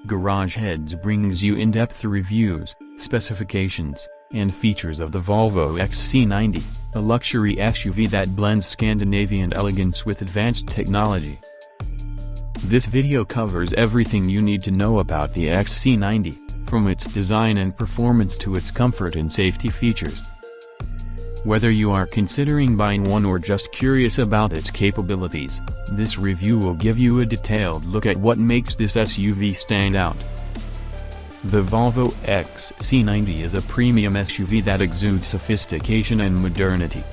Garage Heads brings you in-depth reviews, specifications, and features of the Volvo XC90, a luxury SUV that blends Scandinavian elegance with advanced technology. This video covers everything you need to know about the XC90, from its design and performance to its comfort and safety features. Whether you are considering buying one or just curious about its capabilities, this review will give you a detailed look at what makes this SUV stand out. The Volvo XC90 is a premium SUV that exudes sophistication and modernity.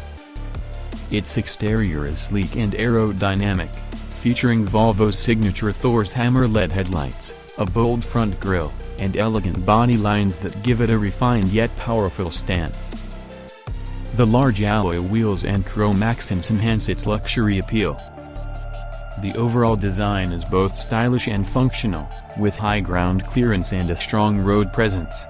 Its exterior is sleek and aerodynamic, featuring Volvo's signature Thor's hammer LED headlights, a bold front grille, and elegant body lines that give it a refined yet powerful stance. The large alloy wheels and chrome accents enhance its luxury appeal. The overall design is both stylish and functional, with high ground clearance and a strong road presence.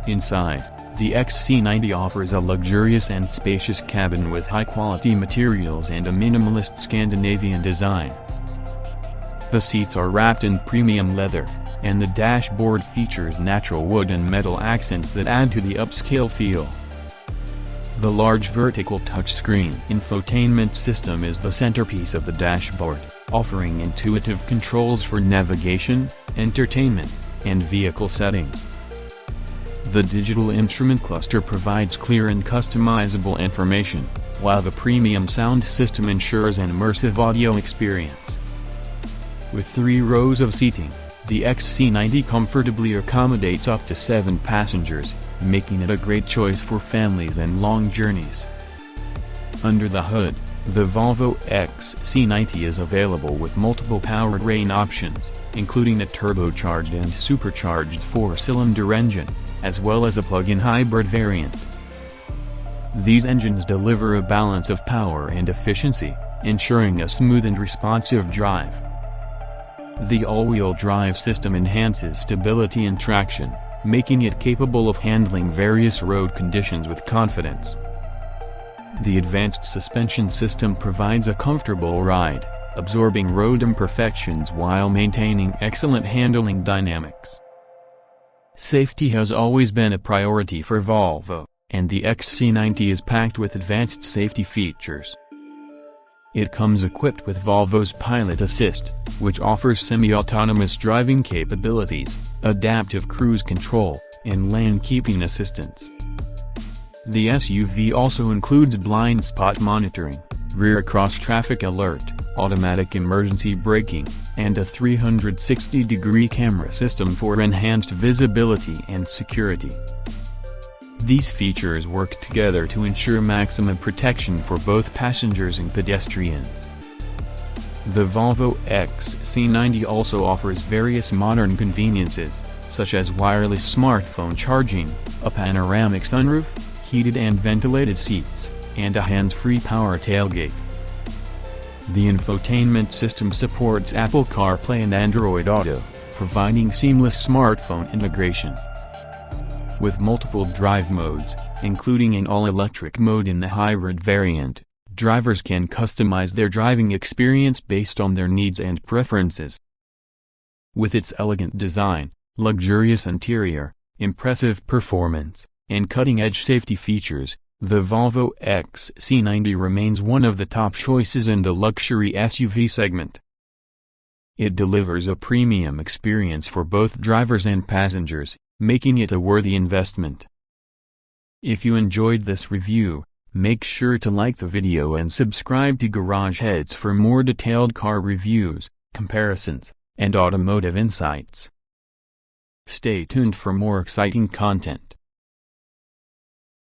Inside, the XC90 offers a luxurious and spacious cabin with high-quality materials and a minimalist Scandinavian design. The seats are wrapped in premium leather, and the dashboard features natural wood and metal accents that add to the upscale feel. The large vertical touchscreen infotainment system is the centerpiece of the dashboard, offering intuitive controls for navigation, entertainment, and vehicle settings. The digital instrument cluster provides clear and customizable information, while the premium sound system ensures an immersive audio experience. With 3 rows of seating, the XC90 comfortably accommodates up to 7 passengers, making it a great choice for families and long journeys. Under the hood, the Volvo XC90 is available with multiple powertrain options, including a turbocharged and supercharged 4-cylinder engine, as well as a plug-in hybrid variant. These engines deliver a balance of power and efficiency, ensuring a smooth and responsive drive. The all-wheel drive system enhances stability and traction, making it capable of handling various road conditions with confidence. The advanced suspension system provides a comfortable ride, absorbing road imperfections while maintaining excellent handling dynamics. Safety has always been a priority for Volvo, and the XC90 is packed with advanced safety features. It comes equipped with Volvo's Pilot Assist, which offers semi-autonomous driving capabilities, adaptive cruise control, and lane-keeping assistance. The SUV also includes blind spot monitoring, rear cross-traffic alert, automatic emergency braking, and a 360-degree camera system for enhanced visibility and security. These features work together to ensure maximum protection for both passengers and pedestrians. The Volvo XC90 also offers various modern conveniences, such as wireless smartphone charging, a panoramic sunroof, heated and ventilated seats, and a hands-free power tailgate. The infotainment system supports Apple CarPlay and Android Auto, providing seamless smartphone integration. With multiple drive modes, including an all-electric mode in the hybrid variant, drivers can customize their driving experience based on their needs and preferences. With its elegant design, luxurious interior, impressive performance, and cutting-edge safety features, the Volvo XC90 remains one of the top choices in the luxury SUV segment. It delivers a premium experience for both drivers and passengers, making it a worthy investment. If you enjoyed this review, make sure to like the video and subscribe to Garage Heads for more detailed car reviews, comparisons, and automotive insights. Stay tuned for more exciting content.